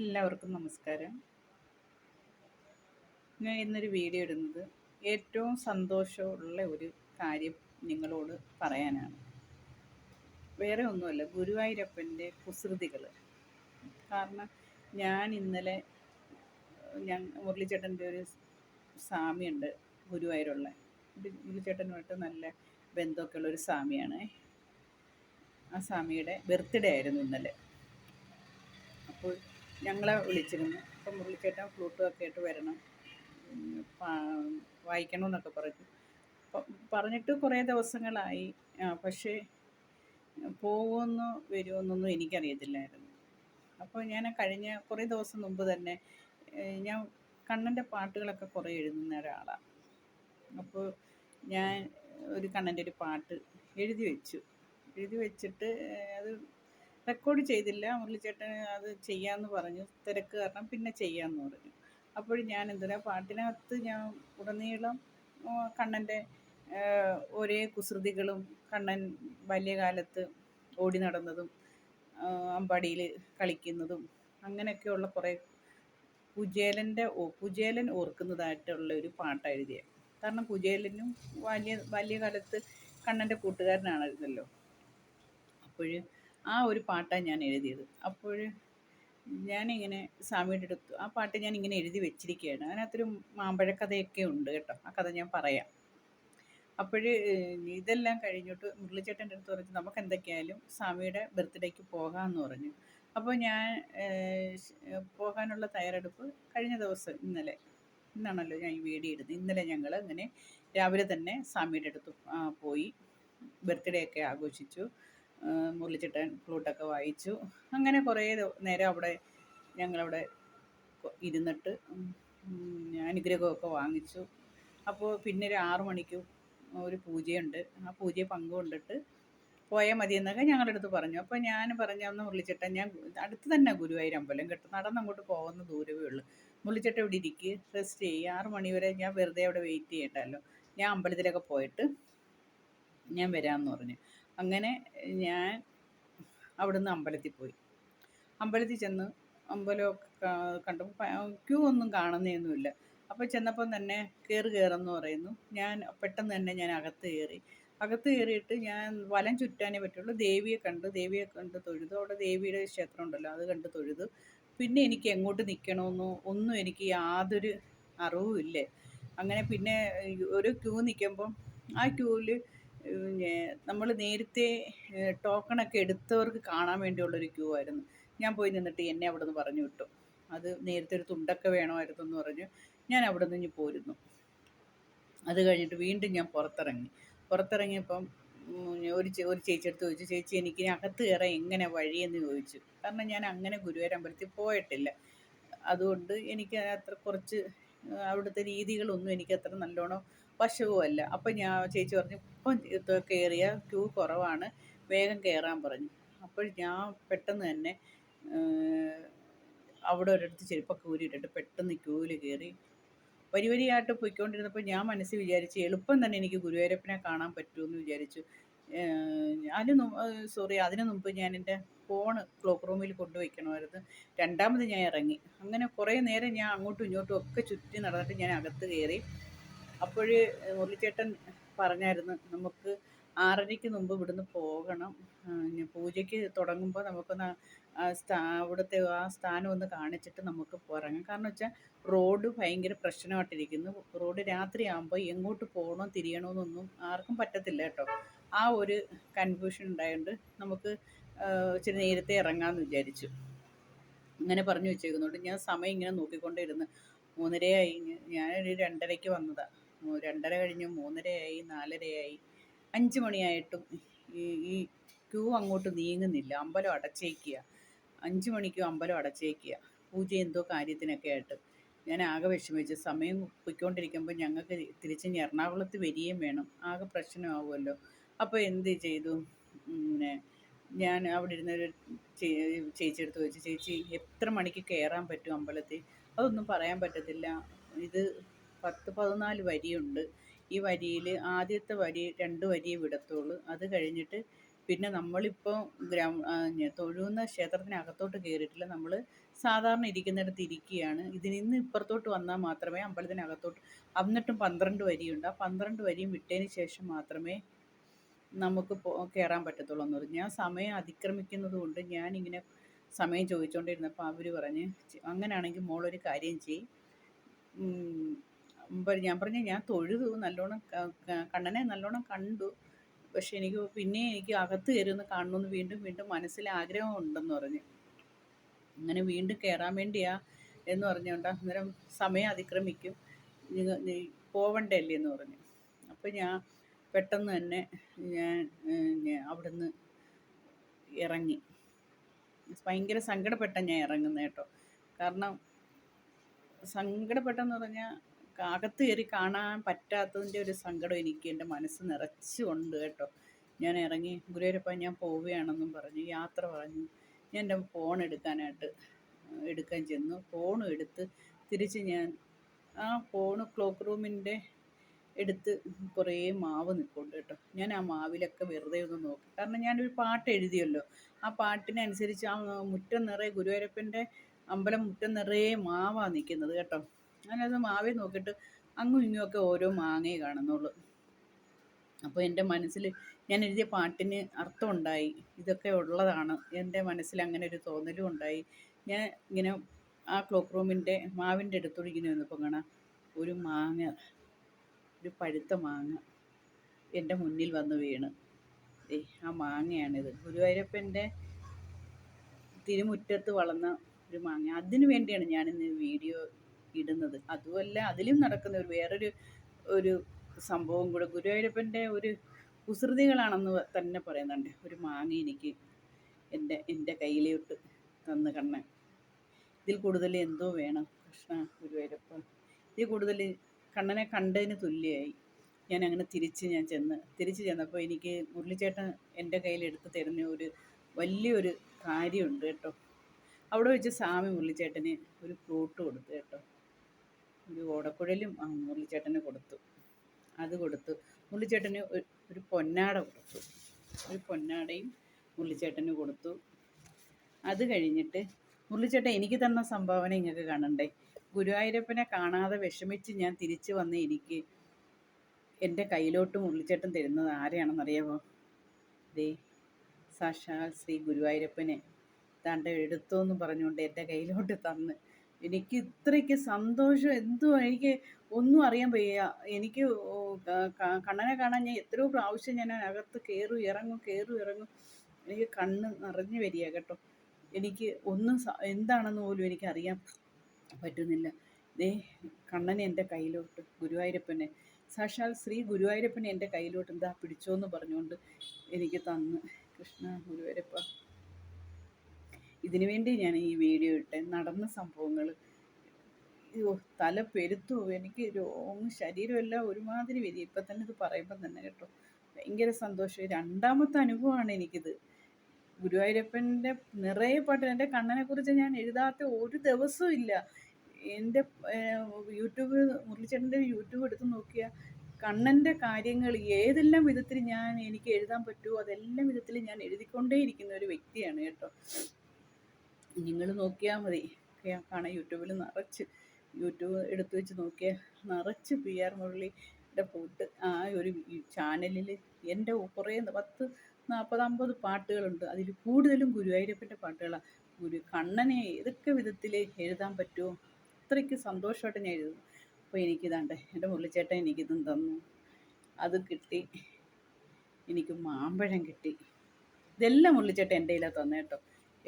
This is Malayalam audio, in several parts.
എല്ലാവർക്കും നമസ്കാരം. ഞാൻ ഇന്നൊരു വീഡിയോ ഇടുന്നത് ഏറ്റവും സന്തോഷമുള്ള ഒരു കാര്യം നിങ്ങളോട് പറയാനാണ്. വേറെ ഒന്നുമല്ല, ഗുരുവായൂരപ്പൻ്റെ കുസൃതികൾ. കാരണം ഞാൻ ഇന്നലെ മുരളിച്ചേട്ടൻ്റെ ഒരു സ്വാമിയുണ്ട് ഗുരുവായൂരുള്ള. മുരളിച്ചേട്ടനുമായിട്ട് നല്ല ബന്ധമൊക്കെ ഉള്ളൊരു സ്വാമിയാണ്. ആ സ്വാമിയുടെ ബർത്ത്ഡേ ആയിരുന്നു ഇന്നലെ. അപ്പോൾ ഞങ്ങളെ വിളിച്ചിരുന്നു. അപ്പം മുരളിച്ചേട്ടൻ ഫ്ലൂട്ടുമൊക്കെ ആയിട്ട് വരണം, വായിക്കണമെന്നൊക്കെ പറഞ്ഞു. പറഞ്ഞിട്ട് കുറേ ദിവസങ്ങളായി. പക്ഷേ പോകുമെന്നോ വരുമെന്നൊന്നും എനിക്കറിയത്തില്ലായിരുന്നു. അപ്പോൾ ഞാൻ കഴിഞ്ഞ കുറേ ദിവസം മുമ്പ് തന്നെ ഞാൻ കണ്ണൻ്റെ പാട്ടുകളൊക്കെ കുറേ എഴുതുന്ന ഒരാളാണ്. അപ്പോൾ ഞാൻ ഒരു കണ്ണൻ്റെ ഒരു പാട്ട് എഴുതി വെച്ചിട്ട് അത് റെക്കോർഡ് ചെയ്തില്ല. മുരളിച്ചേട്ടൻ അത് ചെയ്യാമെന്ന് പറഞ്ഞു. തിരക്ക് കാരണം പിന്നെ ചെയ്യാമെന്ന് പറഞ്ഞു. അപ്പോൾ ഞാൻ പാട്ടിനകത്ത് ഞാൻ ഉടനീളം കണ്ണൻ്റെ ഒരേ കുസൃതികളും, കണ്ണൻ ബാല്യകാലത്ത് ഓടി നടന്നതും അമ്പാടിയിൽ കളിക്കുന്നതും അങ്ങനെയൊക്കെയുള്ള കുറേ കുചേലൻ ഓർക്കുന്നതായിട്ടുള്ള ഒരു പാട്ടാണ് എഴുതിയത്. കാരണം കുചേലനും ബാല്യകാലത്ത് കണ്ണൻ്റെ കൂട്ടുകാരനാണല്ലോ. അപ്പോൾ ആ ഒരു പാട്ടാണ് ഞാൻ എഴുതിയത്. അപ്പോൾ ഞാനിങ്ങനെ സ്വാമിയുടെ അടുത്ത് ആ പാട്ട് ഞാനിങ്ങനെ എഴുതി വെച്ചിരിക്കുകയാണ്. അതിനകത്തൊരു മാമ്പഴക്കഥയൊക്കെ ഉണ്ട് കേട്ടോ. ആ കഥ ഞാൻ പറയാം. അപ്പോൾ ഇതെല്ലാം കഴിഞ്ഞിട്ട് മുരളിച്ചേട്ടൻ്റെ അടുത്ത് പറഞ്ഞു നമുക്ക് എന്തൊക്കെയായാലും സ്വാമിയുടെ ബർത്ത്ഡേക്ക് പോകാമെന്ന് പറഞ്ഞു. അപ്പോൾ ഞാൻ പോകാനുള്ള തയ്യാറെടുപ്പ് കഴിഞ്ഞ ദിവസം ഇന്നാണല്ലോ ഞാൻ ഈ വീഡിയോ ഇടുന്നത്. ഇന്നലെ ഞങ്ങൾ അങ്ങനെ രാവിലെ തന്നെ സ്വാമിയുടെ അടുത്ത് പോയി ബർത്ത്ഡേ ഒക്കെ ആഘോഷിച്ചു. മുരളിച്ചേട്ടൻ ഫ്ലൂട്ടൊക്കെ വായിച്ചു. അങ്ങനെ കുറേ നേരം ഞങ്ങളവിടെ ഇരുന്നിട്ട് അനുഗ്രഹമൊക്കെ വാങ്ങിച്ചു. അപ്പോൾ പിന്നെ ഒരു 6 മണിക്ക് ഒരു പൂജയുണ്ട്. ആ പൂജയെ പങ്കുകൊണ്ടിട്ട് പോയാൽ മതിയെന്നൊക്കെ ഞങ്ങളുടെ അടുത്ത് പറഞ്ഞു. അപ്പോൾ ഞാൻ പറഞ്ഞന്ന് മുരളിച്ചേട്ടൻ, ഞാൻ അടുത്ത് തന്നെ ഗുരുവായൂർ അമ്പലം കേട്ടോ, നടന്നങ്ങോട്ട് പോകുന്ന ദൂരമേ ഉള്ളൂ. മുരളിച്ചേട്ടൻ ഇവിടെ ഇരിക്കുക, റെസ്റ്റ് ചെയ്യുക, 6 മണി വരെ ഞാൻ വെറുതെ അവിടെ വെയിറ്റ് ചെയ്യണ്ടല്ലോ, ഞാൻ അമ്പലത്തിലൊക്കെ പോയിട്ട് ഞാൻ വരാമെന്ന് പറഞ്ഞു. അങ്ങനെ ഞാൻ അവിടുന്ന് അമ്പലത്തിൽ പോയി. അമ്പലത്തിൽ ചെന്ന് അമ്പലമൊക്കെ കണ്ടു. ക്യൂ ഒന്നും കാണുന്നതൊന്നുമില്ല. അപ്പോൾ ചെന്നപ്പം തന്നെ കയറെന്ന് പറയുന്നു. ഞാൻ പെട്ടെന്ന് തന്നെ ഞാൻ അകത്ത് കയറിയിട്ട് ഞാൻ വലം ചുറ്റാനേ പറ്റുള്ളൂ. ദേവിയെ കണ്ട് തൊഴുതു. അവിടെ ദേവിയുടെ ക്ഷേത്രം ഉണ്ടല്ലോ, അത് കണ്ട് തൊഴുതു. പിന്നെ എനിക്ക് എങ്ങോട്ട് നിൽക്കണമെന്നോ ഒന്നും എനിക്ക് യാതൊരു അറിവുമില്ലേ. അങ്ങനെ പിന്നെ ഒരു ക്യൂ നിൽക്കുമ്പം ആ ക്യൂവിൽ നമ്മൾ നേരത്തെ ടോക്കണൊക്കെ എടുത്തവർക്ക് കാണാൻ വേണ്ടിയുള്ളൊരു ക്യൂ ആയിരുന്നു. ഞാൻ പോയി നിന്നിട്ട് എന്നെ അവിടെ നിന്ന് പറഞ്ഞു വിട്ടു. അത് നേരത്തെ ഒരു തുണ്ടൊക്കെ വേണമായിരുന്നു എന്ന് പറഞ്ഞു. ഞാൻ അവിടെ നിന്ന് പോരുന്നു. അത് കഴിഞ്ഞിട്ട് വീണ്ടും ഞാൻ പുറത്തിറങ്ങിയപ്പം ഒരു ചേച്ചിയെടുത്ത് ചോദിച്ചു, ചേച്ചി എനിക്ക് അകത്ത് കയറാൻ എങ്ങനെ വഴിയെന്ന് ചോദിച്ചു. കാരണം ഞാൻ അങ്ങനെ ഗുരുവായൂർ അമ്പലത്തിൽ പോയിട്ടില്ല. അതുകൊണ്ട് എനിക്ക് അത്ര കുറച്ച് അവിടുത്തെ രീതികളൊന്നും എനിക്ക് അത്ര നല്ലോണം വശവുമല്ല. അപ്പം ചേച്ചി പറഞ്ഞു, ഇപ്പം കയറിയ ക്യൂ കുറവാണ്, വേഗം കയറാൻ പറഞ്ഞു. അപ്പോൾ ഞാൻ പെട്ടെന്ന് തന്നെ അവിടെ ഒരിടത്ത് ചെരുപ്പൊക്കെ ഊരിയിട്ടിട്ട് പെട്ടെന്ന് ക്യൂവിൽ കയറി വരിയായിട്ട് പോയിക്കൊണ്ടിരുന്നപ്പോൾ ഞാൻ മനസ്സിൽ വിചാരിച്ച് എളുപ്പം തന്നെ എനിക്ക് ഗുരുവായൂരപ്പനെ കാണാൻ പറ്റുമെന്ന് വിചാരിച്ചു. അതിന് മുമ്പ് ഞാൻ എൻ്റെ ഫോണ് ക്ലോക്ക് റൂമിൽ കൊണ്ടുവയ്ക്കണമായിരുന്നു. രണ്ടാമത് ഞാൻ ഇറങ്ങി. അങ്ങനെ കുറേ നേരം ഞാൻ അങ്ങോട്ടും ഇങ്ങോട്ടും ഒക്കെ ചുറ്റി നടന്നിട്ട് ഞാൻ അകത്ത് കയറി. അപ്പോൾ മുരളിച്ചേട്ടൻ പറഞ്ഞായിരുന്നു, നമുക്ക് 6:30 മുമ്പ് ഇവിടുന്ന് പോകണം, പൂജയ്ക്ക് തുടങ്ങുമ്പോൾ നമുക്കൊന്ന് അവിടുത്തെ ആ സ്ഥാനം ഒന്ന് കാണിച്ചിട്ട് നമുക്ക് ഇറങ്ങാം. കാരണം വെച്ചാൽ റോഡ് ഭയങ്കര പ്രശ്നമായിട്ടിരിക്കുന്നു. റോഡ് രാത്രിയാകുമ്പോൾ എങ്ങോട്ട് പോകണോ തിരിയണമെന്നൊന്നും ആർക്കും പറ്റത്തില്ല കേട്ടോ. ആ ഒരു കൺഫ്യൂഷൻ ഉണ്ടായതുകൊണ്ട് നമുക്ക് ഇച്ചിരി നേരത്തെ ഇറങ്ങാമെന്ന് വിചാരിച്ചു. അങ്ങനെ പറഞ്ഞു വെച്ചേക്കുന്നുണ്ട്. ഞാൻ സമയം ഇങ്ങനെ നോക്കിക്കൊണ്ടേ 3:30 ആയി. ഞാനൊരു 2:30 വന്നതാണ്. 2:30 കഴിഞ്ഞ് 3:30 ആയി, 4:30 ആയി, 5 മണിയായിട്ടും ഈ ക്യൂ അങ്ങോട്ട് നീങ്ങുന്നില്ല. അമ്പലം അടച്ചേക്കുക. 5 മണിക്കും അമ്പലം അടച്ചേക്കുക. പൂജ എന്തോ കാര്യത്തിനൊക്കെ ആയിട്ട് ഞാൻ ആകെ വിഷമിച്ചു. സമയം പോയിക്കൊണ്ടിരിക്കുമ്പോൾ ഞങ്ങൾക്ക് തിരിച്ച് എറണാകുളത്ത് വരികയും വേണം. ആകെ പ്രശ്നമാവുമല്ലോ. അപ്പോൾ എന്ത് ചെയ്തു, ഞാൻ അവിടെ ഇരുന്നൊരു ചേച്ചിയെടുത്ത് ചോദിച്ചു, ചേച്ചി എത്ര മണിക്ക് കയറാൻ പറ്റും അമ്പലത്തിൽ? അതൊന്നും പറയാൻ പറ്റത്തില്ല. ഇത് 10-14 വരിയുണ്ട്. ഈ വരിയിൽ ആദ്യത്തെ വരി 2 വരിയെ വിടത്തുള്ളൂ. അത് കഴിഞ്ഞിട്ട് പിന്നെ നമ്മളിപ്പോൾ തൊഴുന്ന ക്ഷേത്രത്തിനകത്തോട്ട് കയറിയിട്ടില്ല. നമ്മൾ സാധാരണ ഇരിക്കുന്നിടത്ത് ഇരിക്കുകയാണ്. ഇതിൽ നിന്ന് ഇപ്പുറത്തോട്ട് വന്നാൽ മാത്രമേ അമ്പലത്തിനകത്തോട്ട്, എന്നിട്ടും 12 വരിയുണ്ട്. ആ 12 വരിയും വിട്ടതിന് ശേഷം മാത്രമേ നമുക്ക് കയറാൻ പറ്റത്തുള്ളൂ എന്ന് പറഞ്ഞു. ഞാൻ സമയം അതിക്രമിക്കുന്നത് കൊണ്ട് ഞാനിങ്ങനെ സമയം ചോദിച്ചുകൊണ്ടിരുന്നപ്പോൾ അവർ പറഞ്ഞ്, അങ്ങനെയാണെങ്കിൽ മോളൊരു കാര്യം ചെയ്യ്. ഞാൻ പറഞ്ഞു, ഞാൻ തൊഴുതു, നല്ലോണം കണ്ണനെ നല്ലോണം കണ്ടു, പക്ഷെ എനിക്ക് അകത്ത് കയറിയൊന്ന് കാണണമെന്ന് വീണ്ടും വീണ്ടും മനസ്സിൽ ആഗ്രഹം ഉണ്ടെന്ന് പറഞ്ഞു. അങ്ങനെ വീണ്ടും കയറാൻ വേണ്ടിയാ എന്ന് പറഞ്ഞുകൊണ്ട് അന്നേരം സമയം അതിക്രമിക്കും, നീ പോവണ്ടല്ലേ എന്ന് പറഞ്ഞു. അപ്പോൾ ഞാൻ പെട്ടെന്ന് തന്നെ അവിടുന്ന് ഇറങ്ങി. ഭയങ്കര സങ്കടപ്പെട്ട ഞാൻ ഇറങ്ങുന്നത് കേട്ടോ. കാരണം സങ്കടപ്പെട്ടെന്ന് പറഞ്ഞാൽ അകത്ത് കയറി കാണാൻ പറ്റാത്തതിൻ്റെ ഒരു സങ്കടം എനിക്ക് എൻ്റെ മനസ്സ് നിറച്ചുകൊണ്ട് കേട്ടോ. ഞാൻ ഇറങ്ങി, ഗുരുവായൂരപ്പ ഞാൻ പോവുകയാണെന്നും പറഞ്ഞ് യാത്ര പറഞ്ഞു. ഞാൻ എൻ്റെ ഫോൺ എടുക്കാൻ ചെന്നു. ഫോണും എടുത്ത് തിരിച്ച് ഞാൻ ആ ഫോണ് ക്ലോക്ക് റൂമിൻ്റെ എടുത്ത് കുറേ മാവ് നിൽപ്പുണ്ട് കേട്ടോ. ഞാൻ ആ മാവിലൊക്കെ വെറുതെ ഒന്ന് നോക്കി. കാരണം ഞാനൊരു പാട്ട് എഴുതിയല്ലോ, ആ പാട്ടിനനുസരിച്ച് ആ മുറ്റം നിറയെ ഗുരുവായൂരപ്പൻ്റെ അമ്പലം മുറ്റം നിറയെ മാവാണ് നിൽക്കുന്നത് കേട്ടോ. ഞാനത് മാവിൽ നോക്കിയിട്ട് അങ്ങും ഇങ്ങുമൊക്കെ ഓരോ മാങ്ങയെ കാണുന്നുള്ളൂ. അപ്പോൾ എൻ്റെ മനസ്സിൽ ഞാൻ എഴുതിയ പാട്ടിന് അർത്ഥമുണ്ടായി, ഇതൊക്കെ ഉള്ളതാണ്. എൻ്റെ മനസ്സിൽ അങ്ങനെ ഒരു തോന്നലും ഉണ്ടായി. ഞാൻ ഇങ്ങനെ ആ ക്ലോക്ക് റൂമിൻ്റെ മാവിൻ്റെ അടുത്തോട്ട് ഇങ്ങനെ വന്നപ്പോൾ കാണാം ഒരു മാങ്ങ, ഒരു പഴുത്ത മാങ്ങ എൻ്റെ മുന്നിൽ വന്ന് വീണ്. ആ മാങ്ങയാണിത്, ഗുരുവായൂരപ്പൻ്റെ തിരുമുറ്റത്ത് വളർന്ന ഒരു മാങ്ങ. അതിനു വേണ്ടിയാണ് ഞാനിന്ന് വീഡിയോ ഇടുന്നത്. അതുമല്ല, അതിലും നടക്കുന്ന വേറൊരു സംഭവം കൂടെ, ഗുരുവായൂരപ്പൻ്റെ ഒരു കുസൃതികളാണെന്ന് തന്നെ പറയുന്നുണ്ട്. ഒരു മാങ്ങ എനിക്ക് എൻ്റെ കയ്യിലോട്ട് തന്ന് കണ്ണൻ. ഇതിൽ കൂടുതൽ എന്തോ വേണം കൃഷ്ണ ഗുരുവായൂരപ്പ, ഇതിൽ കൂടുതൽ കണ്ണനെ കണ്ടതിന് തുല്യമായി. ഞാൻ അങ്ങനെ തിരിച്ച് ചെന്നപ്പോൾ എനിക്ക് മുരളിച്ചേട്ടൻ എൻ്റെ കയ്യിൽ എടുത്ത് തരുന്ന ഒരു വലിയൊരു കാര്യമുണ്ട് കേട്ടോ. അവിടെ വെച്ച് സ്വാമി മുരളിച്ചേട്ടന് ഒരു ഫ്രൂട്ട് കൊടുത്തു കേട്ടോ. ഒരു ഓടക്കുഴലും മുരളിച്ചേട്ടന് കൊടുത്തു. അത് കൊടുത്തു. മുരളിച്ചേട്ടന് ഒരു പൊന്നാട കൊടുത്തു. ഒരു പൊന്നാടയും മുരളിച്ചേട്ടന് കൊടുത്തു. അത് കഴിഞ്ഞിട്ട് മുരളിച്ചേട്ടൻ എനിക്ക് തന്ന സംഭാവന ഇങ്ങൾക്ക് കാണണ്ടേ. ഗുരുവായൂരപ്പനെ കാണാതെ വിഷമിച്ച് ഞാൻ തിരിച്ചു വന്ന് എനിക്ക് എൻ്റെ കയ്യിലോട്ട് മുരളിച്ചേട്ടൻ തരുന്നത് ആരെയാണെന്നറിയാമോ? സാക്ഷാൽ ശ്രീ ഗുരുവായൂരപ്പനെ താണ്ട എടുത്തോന്ന് പറഞ്ഞുകൊണ്ട് എൻ്റെ കയ്യിലോട്ട് തന്ന്. എനിക്ക് ഇത്രയ്ക്ക് സന്തോഷം, എനിക്ക് ഒന്നും അറിയാൻ വയ്യ. എനിക്ക് കണ്ണനെ കാണാൻ ഞാൻ എത്രയോ പ്രാവശ്യം ഞാൻ അകത്ത് കയറും ഇറങ്ങും. എനിക്ക് കണ്ണ് നിറഞ്ഞു വരിക കേട്ടോ. എനിക്ക് ഒന്നും എന്താണെന്ന് പോലും എനിക്കറിയാൻ പറ്റുന്നില്ല. കണ്ണനെ എൻ്റെ കയ്യിലോട്ട്, ഗുരുവായൂരപ്പനെ, സാക്ഷാൽ ശ്രീ ഗുരുവായൂരപ്പനെ എൻ്റെ കയ്യിലോട്ട് എന്താ പിടിച്ചോന്ന് പറഞ്ഞുകൊണ്ട് എനിക്ക് തന്ന്. കൃഷ്ണ ഗുരുവായൂരപ്പ, ഇതിനു വേണ്ടി ഞാൻ ഈ വീഡിയോ ഇട്ടേ. നടന്ന സംഭവങ്ങൾ തല പെരുത്തു. എനിക്ക് ശരീരമെല്ലാം ഒരുമാതിരി വരിക ഇപ്പം തന്നെ ഇത് പറയുമ്പം തന്നെ കേട്ടോ. ഭയങ്കര സന്തോഷം. രണ്ടാമത്തെ അനുഭവമാണ് എനിക്കിത്. ഗുരുവായൂരപ്പൻ്റെ നിറയെ പാട്ട്. എൻ്റെ കണ്ണനെക്കുറിച്ച് ഞാൻ എഴുതാത്ത ഒരു ദിവസവും ഇല്ല. എൻ്റെ മുരളിച്ചേട്ടൻ്റെ യൂട്യൂബ് എടുത്ത് നോക്കിയാൽ കണ്ണൻ്റെ കാര്യങ്ങൾ ഏതെല്ലാം വിധത്തിൽ എനിക്ക് എഴുതാൻ പറ്റുമോ അതെല്ലാം വിധത്തിൽ ഞാൻ എഴുതിക്കൊണ്ടേയിരിക്കുന്ന ഒരു വ്യക്തിയാണ് കേട്ടോ. നിങ്ങൾ നോക്കിയാൽ മതി, കാണാം. യൂട്യൂബ് എടുത്തു വെച്ച് നോക്കിയാൽ നിറച്ച് PR മുരളിയുടെ ഫോട്ടോ. ആ ഒരു ചാനലിൽ എൻ്റെ കുറേ 10-40-50 പാട്ടുകളുണ്ട്. അതിൽ കൂടുതലും ഗുരുവായൂരപ്പൻ്റെ പാട്ടുകളാണ്. കണ്ണനെ ഏതൊക്കെ വിധത്തിൽ എഴുതാൻ പറ്റുമോ അത്രയ്ക്ക് സന്തോഷമായിട്ട് ഞാൻ എഴുതും. അപ്പോൾ എനിക്കിതാണ്ട് എൻ്റെ മുരളിച്ചേട്ടൻ എനിക്കിതും തന്നു. അത് കിട്ടി. എനിക്ക് മാമ്പഴം കിട്ടി. ഇതെല്ലാം മുരളിച്ചേട്ടൻ എൻ്റെ കയ്യിലാണ് തന്നെ കേട്ടോ.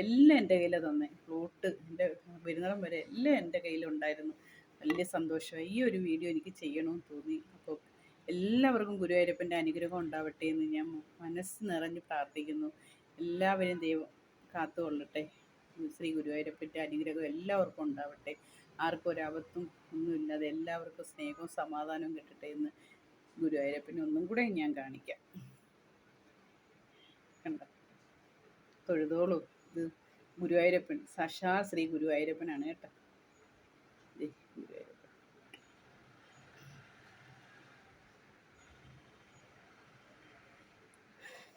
എല്ലാം എൻ്റെ കയ്യിലാണ് തന്നെ. ഫ്രൂട്ട് എൻ്റെ വരുന്നിടം വരെ എല്ലാം എൻ്റെ കയ്യിലുണ്ടായിരുന്നു. വലിയ സന്തോഷമായി. ഈ ഒരു വീഡിയോ എനിക്ക് ചെയ്യണമെന്ന് തോന്നി. അപ്പോൾ എല്ലാവർക്കും ഗുരുവായൂരപ്പൻ്റെ അനുഗ്രഹം ഉണ്ടാവട്ടെ എന്ന് ഞാൻ മനസ്സ് നിറഞ്ഞ് പ്രാർത്ഥിക്കുന്നു. എല്ലാവരും ദൈവം കാത്തുകൊള്ളട്ടെ. ശ്രീ ഗുരുവായൂരപ്പൻ്റെ അനുഗ്രഹം എല്ലാവർക്കും ഉണ്ടാവട്ടെ. ആർക്കും ഒരബദ്ധം ഒന്നുമില്ലാതെ എല്ലാവർക്കും സ്നേഹവും സമാധാനവും കിട്ടട്ടെ എന്ന് ഗുരുവായൂരപ്പനെ ഒന്നും കൂടെ ഞാൻ കാണിക്കാം. കണ്ട, തൊഴുതോളൂ. ഇത് ഗുരുവായൂരപ്പൻ, സാക്ഷാൽ ശ്രീ ഗുരുവായൂരപ്പനാണ് കേട്ടോ. ഗുരുവായൂരപ്പൻ.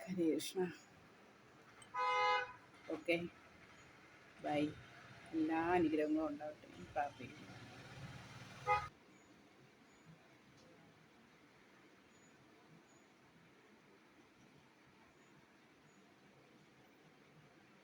ഹരേ കൃഷ്ണ. Okay, bye. എല്ലാ അനുഗ്രഹങ്ങളും ഉണ്ടാവട്ടെ എന്ന് പ്രാർത്ഥിക്കുന്നു.